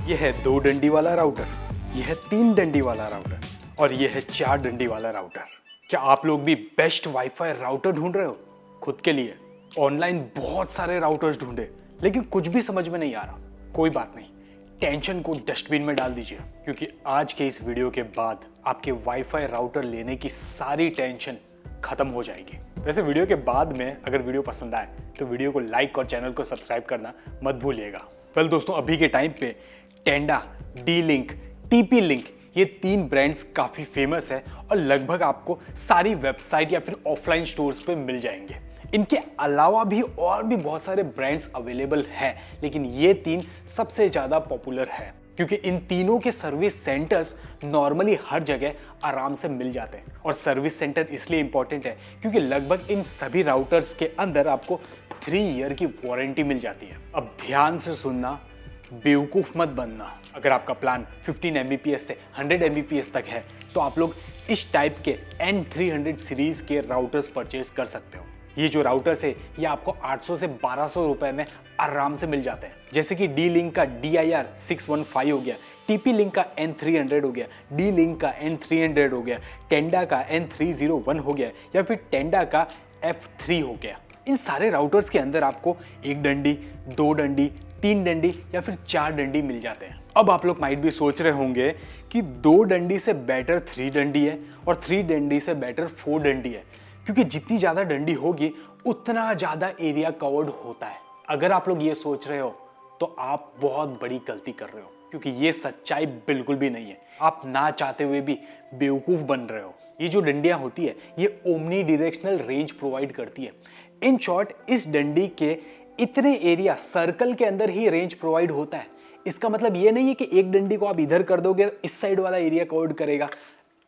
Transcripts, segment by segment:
ये है 2 डंडी वाला राउटर, ये है 3 डंडी वाला राउटर और ये है 4 डंडी वाला राउटर। क्या आप लोग भी बेस्ट वाईफाई राउटर ढूंढ रहे हो खुद के लिए? ऑनलाइन बहुत सारे राउटर्स ढूंढे लेकिन कुछ भी समझ में नहीं आ रहा। कोई बात नहीं, टेंशन को डस्टबिन में डाल दीजिए, क्योंकि आज के इस वीडियो के बाद आपके वाईफाई राउटर लेने की सारी टेंशन खत्म हो जाएगी। वैसे वीडियो के बाद में अगर वीडियो पसंद आए तो वीडियो को लाइक और चैनल को सब्सक्राइब करना मत भूलिएगा। वेल दोस्तों, अभी के टाइम पे टेंडा, डी-लिंक, टीपी-लिंक ये 3 ब्रांड्स काफी फेमस है और लगभग आपको सारी वेबसाइट या फिर ऑफलाइन स्टोर्स पे मिल जाएंगे। इनके अलावा भी और भी बहुत सारे ब्रांड्स अवेलेबल हैं, लेकिन ये 3 सबसे ज्यादा पॉपुलर है क्योंकि इन तीनों के सर्विस सेंटर्स नॉर्मली हर जगह आराम से मिल जाते हैं। और सर्विस सेंटर इसलिए इंपॉर्टेंट है क्योंकि लगभग इन सभी राउटर्स के अंदर आपको 3 ईयर की वारंटी मिल जाती है। अब ध्यान से सुनना, बेवकूफ मत बनना। अगर आपका प्लान 15 Mbps से 100 Mbps तक है तो आप लोग इस टाइप के N300 सीरीज के राउटर्स परचेज कर सकते हो। ये जो राउटर्स है ये आपको 800 से 1200 रुपए में आराम से मिल जाते हैं। जैसे कि डी-लिंक का DIR 615 हो गया, TP-लिंक का N300 हो गया, डी-लिंक का N300 हो गया, टेंडा का N301 हो गया या फिर टेंडा का F3 हो गया। इन सारे राउटर्स के अंदर आपको 1 डंडी, 2 डंडी, 3 डंडी या फिर 4 डंडी मिल जाते हैं। अब आप लोग माइट भी सोच रहे होंगे कि 2 डंडी से बेटर 3 डंडी है और 3 डंडी से बेटर 4 डंडी है, क्योंकि जितनी ज्यादा डंडी होगी उतना ज्यादा एरिया कवर्ड होता है। अगर आप लोग ये सोच रहे हो तो आप बहुत बड़ी गलती कर रहे हो, क्योंकि ये सच्चाई बिल्कुल भी नहीं है। आप ना चाहते हुए भी बेवकूफ बन रहे हो। ये जो डंडियां होती है ये ओमनी डायरेक्शनल रेंज प्रोवाइड करती है। इन शॉर्ट, इस डंडी के इतने एरिया सर्कल के अंदर ही रेंज प्रोवाइड होता है। इसका मतलब ये नहीं है कि एक डंडी को आप इधर कर दोगे तो इस साइड वाला एरिया कवर्ड करेगा,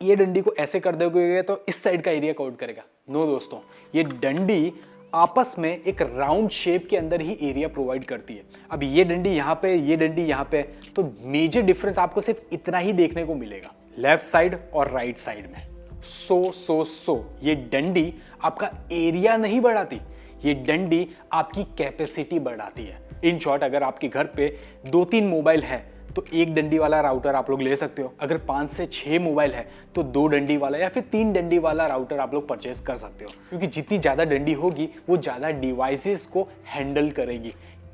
ये डंडी को ऐसे कर दोगे तो इस साइड का एरिया कवर्ड करेगा। नो दोस्तों, ये डंडी आपस में एक राउंड शेप के अंदर ही एरिया प्रोवाइड करती है। अब ये डंडी यहाँ पे, ये डंडी यहाँ पे, तो मेजर डिफरेंस आपको सिर्फ इतना ही देखने को मिलेगा लेफ्ट साइड और राइट साइड में। सो ये डंडी आपका एरिया नहीं बढ़ाती, ये डंडी आपकी कैपेसिटी बढ़ाती है। इन शॉर्ट, अगर आपके घर पे 2-3 मोबाइल है तो 1 डंडी वाला राउटर आप लोग ले सकते हो। अगर 5 से 6 मोबाइल है तो 2 डंडी वाला या फिर 3 डंडी वाला राउटर आप लोग परचेज कर सकते हो, क्योंकि जितनी ज्यादा डंडी होगी वो ज्यादा डिवाइसेस को हैंडल करेगी,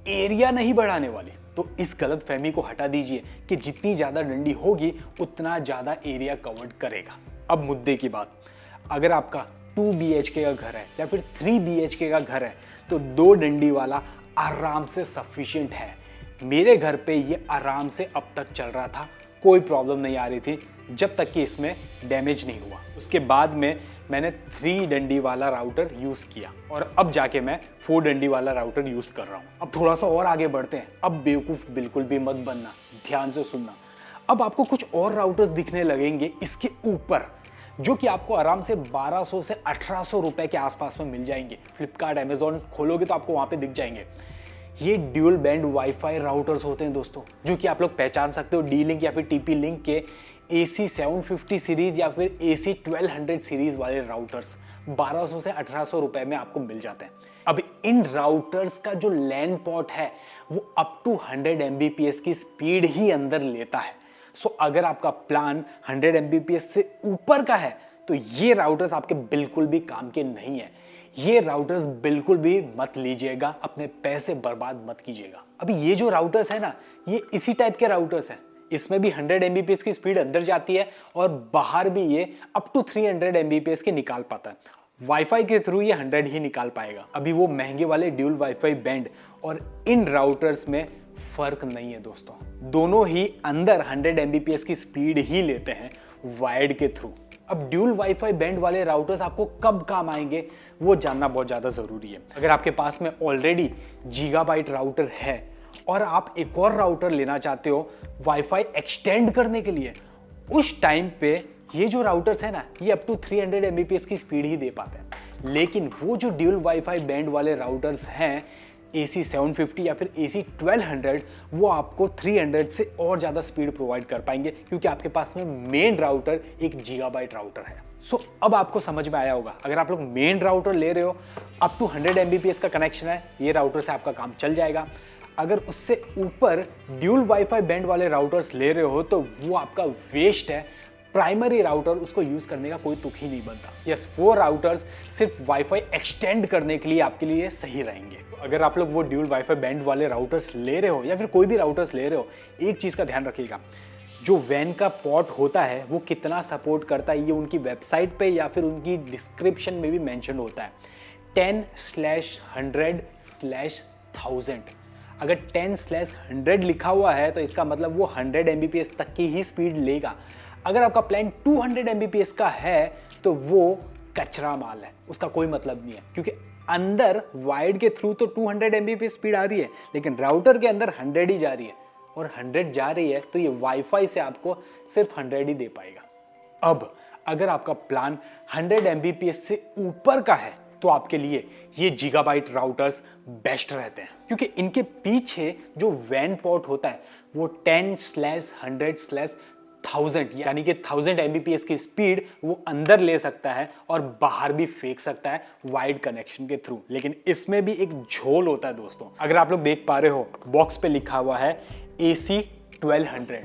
एरिया नहीं बढ़ाने वाली। तो इस गलत फहमी को हटा दीजिए कि जितनी ज्यादा डंडी होगी उतना ज्यादा एरिया कवर्ड करेगा। अब मुद्दे की बात, अगर आपका 2 BHK का घर है या फिर 3 BHK का घर है तो 2 डंडी वाला आराम से सफिशिएंट है। मेरे घर पे ये आराम से अब तक चल रहा था, कोई प्रॉब्लम नहीं आ रही थी जब तक कि इसमें डैमेज नहीं हुआ। उसके बाद में मैंने 3 डंडी वाला राउटर यूज़ किया और अब जाके मैं 4 डंडी वाला राउटर यूज़ कर रहा हूँ। अब थोड़ा सा और आगे बढ़ते हैं। अब बेवकूफ़ बिल्कुल भी मत बनना, ध्यान से सुनना। अब आपको कुछ और राउटर्स दिखने लगेंगे इसके ऊपर, जो कि आपको आराम से 1200 से 1800 रुपए के आसपास में मिल जाएंगे। फ्लिपकार्ट, अमेजॉन खोलोगे तो आपको वहां पे दिख जाएंगे। ये ड्यूल बैंड वाईफाई राउटर्स होते हैं दोस्तों, जो कि आप लोग पहचान सकते हो डी-लिंक या फिर TP-लिंक के AC 750 सीरीज या फिर AC 1200 सीरीज वाले राउटर्स 1200 से 1800 रुपए में आपको मिल जाते हैं। अब इन राउटर्स का जो लैन पोर्ट है वो अप टू 100 Mbps की स्पीड ही अंदर लेता है। सो अगर आपका प्लान 100 Mbps से ऊपर का है तो ये राउटर्स आपके बिल्कुल भी काम के नहीं है। ये राउटर्स बिल्कुल भी मत लीजिएगा, अपने पैसे बर्बाद मत कीजिएगा। अभी ये जो राउटर्स है ना, ये इसी टाइप के राउटर्स हैं। इसमें भी 100 Mbps की स्पीड अंदर जाती है और बाहर भी ये अप टू 300 Mbps के निकाल पाता है। वाईफाई के थ्रू ये 100 ही निकाल पाएगा। अभी वो महंगे वाले ड्यूल वाईफाई बैंड और इन राउटर्स में फर्क नहीं है दोस्तों, दोनों ही अंदर 100 Mbps की स्पीड ही लेते हैं वायर्ड के थ्रू। अब ड्यूल वाईफाई बैंड वाले राउटर्स आपको कब काम आएंगे वो जानना बहुत ज़्यादा ज़रूरी है। अगर आपके पास में ऑलरेडी गीगाबाइट राउटर है और आप एक और राउटर लेना चाहते हो वाईफाई एक्सटेंड करने के लिए, उस टाइम पे ये जो राउटर्स है ना, ये अप टू 300 Mbps की स्पीड ही दे पाते हैं। लेकिन वो जो ड्यूल वाईफाई बैंड वाले राउटर्स हैं AC 750 या फिर AC 1200, वो आपको 300 से और ज़्यादा स्पीड प्रोवाइड कर पाएंगे, क्योंकि आपके पास में मेन राउटर 1 गीगाबाइट राउटर है। सो अब आपको समझ में आया होगा, अगर आप लोग मेन राउटर ले रहे हो, अप टू 100 Mbps का कनेक्शन है, ये राउटर से आपका काम चल जाएगा। अगर उससे ऊपर ड्यूल वाईफाई बैंड वाले राउटर्स ले रहे हो तो वो आपका वेस्ट है। प्राइमरी राउटर उसको यूज करने का कोई तुक ही नहीं बनता। यस, वो राउटर्स सिर्फ वाईफाई एक्सटेंड करने के लिए आपके लिए सही रहेंगे। अगर आप लोग वो ड्यूल वाईफाई बैंड वाले राउटर्स ले रहे हो या फिर कोई भी राउटर्स ले रहे हो, एक चीज का ध्यान रखिएगा, जो वैन का पोर्ट होता है वो कितना सपोर्ट करता है ये उनकी वेबसाइट पे या फिर उनकी डिस्क्रिप्शन में भी मेंशन होता है। 10/100/1000, अगर 10/100 लिखा हुआ है तो इसका मतलब वो 100 Mbps तक की ही स्पीड लेगा। अगर आपका प्लान 200 Mbps का है तो वो कचरा माल है, उसका कोई मतलब नहीं है, क्योंकि अंदर वायर्ड के थ्रू तो 200 Mbps स्पीड आ रही है, लेकिन राउटर के अंदर 100 ही जा रही है, और 100 जा रही है तो ये वाईफाई से आपको सिर्फ 100 ही दे पाएगा। अब अगर आपका प्लान 100 Mbps से ऊपर का है तो आपके लिए ये गीगाबाइट राउटर्स बेस्ट रहते हैं, क्योंकि इनके पीछे जो वैन पोर्ट होता है वो 10/100/1000 यानी कि 1000 Mbps की स्पीड वो अंदर ले सकता है और बाहर भी फेंक सकता है वाइड कनेक्शन के थ्रू। लेकिन इसमें भी एक झोल होता है दोस्तों। अगर आप लोग देख पा रहे हो, बॉक्स पे लिखा हुआ है AC 1200।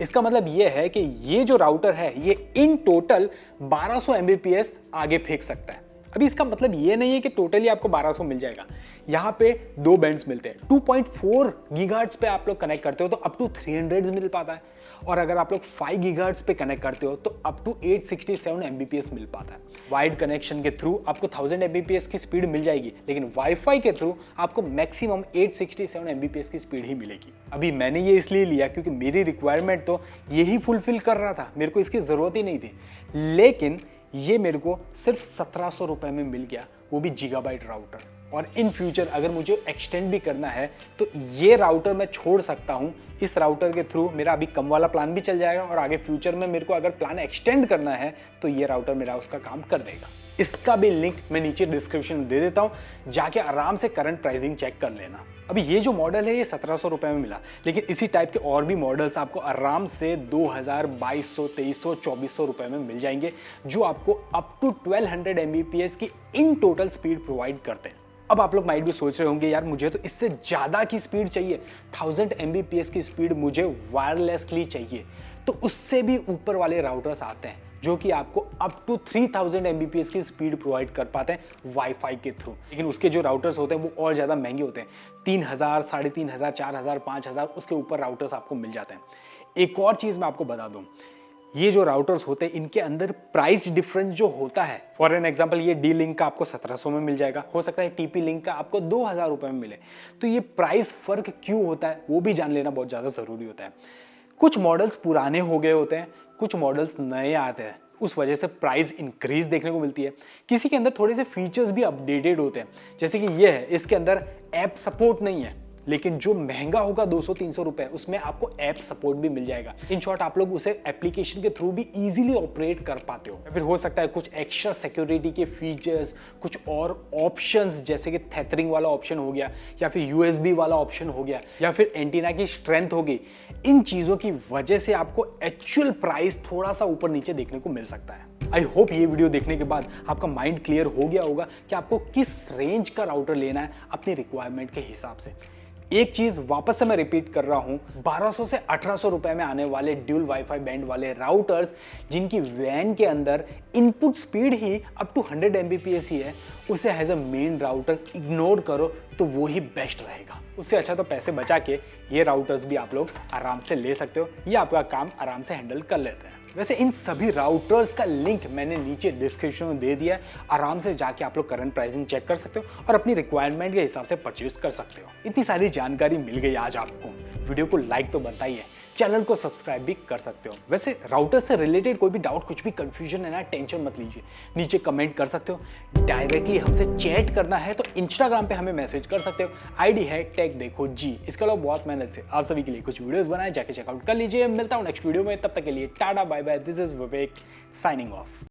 इसका मतलब ये है कि ये जो राउटर है ये इन टोटल 1200 Mbps आगे फेंक सकता है। अभी इसका मतलब ये नहीं है कि टोटली आपको 1200 मिल जाएगा। यहाँ पे दो बैंड्स मिलते हैं। 2.4 गीगाहर्ट्ज पे आप लोग कनेक्ट करते हो तो अप टू 300 मिल पाता है, और अगर आप लोग 5 गीगाहर्ट्ज पे कनेक्ट करते हो तो अप टू 867 Mbps मिल पाता है। वाइड कनेक्शन के थ्रू आपको 1000 Mbps की स्पीड मिल जाएगी, लेकिन वाईफाई के थ्रू आपको मैक्सिमम 867 Mbps की स्पीड ही मिलेगी। अभी मैंने ये इसलिए लिया क्योंकि मेरी रिक्वायरमेंट तो यही फुलफिल कर रहा था, मेरे को इसकी जरूरत ही नहीं थी, लेकिन ये मेरे को सिर्फ 1700 रुपए में मिल गया, वो भी गीगाबाइट राउटर। और इन फ्यूचर अगर मुझे एक्सटेंड भी करना है तो ये राउटर मैं छोड़ सकता हूँ। इस राउटर के थ्रू मेरा अभी कम वाला प्लान भी चल जाएगा, और आगे फ्यूचर में मेरे को अगर प्लान एक्सटेंड करना है तो ये राउटर मेरा उसका काम कर देगा। इसका भी लिंक मैं नीचे डिस्क्रिप्शन में दे देता हूँ, जाके आराम से करंट प्राइसिंग चेक कर लेना। अभी ये जो मॉडल है ये 1700 रुपए में मिला, लेकिन इसी टाइप के और भी मॉडल्स आपको आराम से 2000, 2200, 2300, 2400 रुपए में मिल जाएंगे, जो आपको अप टू 1200 Mbps की इन टोटल स्पीड प्रोवाइड करते हैं। अब आप लोग माइट भी सोच रहे होंगे, यार मुझे तो इससे ज्यादा की स्पीड चाहिए, 1000 Mbps की स्पीड मुझे वायरलेसली चाहिए। तो उससे भी ऊपर वाले राउटर्स आते हैं जो कि आपको अप टू 3000 Mbps की स्पीड प्रोवाइड कर पाते हैं वाईफाई के थ्रू। लेकिन उसके जो राउटर्स होते हैं वो और ज़्यादा महंगे होते हैं, 3000, 3500, 4000, 5000 उसके ऊपर राउटर्स आपको मिल जाते हैं। एक और चीज़ मैं आपको बता दूं, ये जो राउटर्स होते हैं इनके अंदर प्राइस डिफरेंस जो होता है, फॉर एन एग्जांपल ये डी लिंक का आपको 1700 में मिल जाएगा, हो सकता है टीपी लिंक का आपको 2000 रुपए में मिले। तो ये प्राइस फर्क क्यों होता है वो भी जान लेना बहुत ज़्यादा ज़रूरी होता है। कुछ मॉडल्स पुराने हो गए होते हैं, कुछ मॉडल्स नए आते हैं, उस वजह से प्राइस इंक्रीज देखने को मिलती है। किसी के अंदर थोड़े से फीचर्स भी अपडेटेड होते हैं, जैसे कि ये है, इसके अंदर ऐप सपोर्ट नहीं है, लेकिन जो महंगा होगा 200-300 रुपए उसमें आपको ऐप सपोर्ट भी मिल जाएगा। इन शॉर्ट आप लोग उसे एप्लीकेशन के थ्रू भी इजीली ऑपरेट कर पाते हो। फिर हो सकता है कुछ एक्स्ट्रा सिक्योरिटी के फीचर्स, कुछ और ऑप्शंस जैसे कि थेथरिंग वाला ऑप्शन हो गया, या फिर यूएसबी वाला ऑप्शन हो गया, या फिर एंटीना की स्ट्रेंथ हो गई। इन चीजों की वजह से आपको एक्चुअल प्राइस थोड़ा सा ऊपर नीचे देखने को मिल सकता है। आई होप ये वीडियो देखने के बाद आपका माइंड क्लियर हो गया होगा कि आपको किस रेंज का राउटर लेना है अपनी रिक्वायरमेंट के हिसाब से। एक चीज वापस से मैं रिपीट कर रहा हूं, 1200 से 1800 रुपए में आने वाले ड्यूल वाईफाई बैंड वाले राउटर्स जिनकी वैन के अंदर इनपुट स्पीड ही अप टू 100 Mbps ही है, उसे as a main router ignore करो तो वो ही बेस्ट रहेगा। उससे अच्छा तो पैसे बचा के ये राउटर्स भी आप लोग आराम से ले सकते हो, ये आपका काम आराम से हैंडल कर लेते हैं। वैसे इन सभी राउटर्स का लिंक मैंने नीचे डिस्क्रिप्शन में दे दिया है, आराम से जाके आप लोग करंट प्राइसिंग चेक कर सकते हो और अपनी रिक्वायरमेंट के हिसाब से परचेज कर सकते हो। इतनी सारी जानकारी मिल गई आज आपको, वीडियो को लाइक तो बनता ही है, चैनल को सब्सक्राइब भी कर सकते हो। वैसे राउटर से रिलेटेड कोई भी डाउट, कुछ भी कंफ्यूजन है ना, टेंशन मत लीजिए, नीचे कमेंट कर सकते हो। डायरेक्टली हमसे चैट करना है तो इंस्टाग्राम पे हमें मैसेज कर सकते हो, आईडी है टेक देखो जी। इसके अलावा बहुत मेहनत से आप सभी के लिए कुछ वीडियोस बनाए, जाके चेकआउट कर लीजिए। मिलता हूं नेक्स्ट वीडियो में, तब तक के लिए tata bye bye. This is Vivek signing of.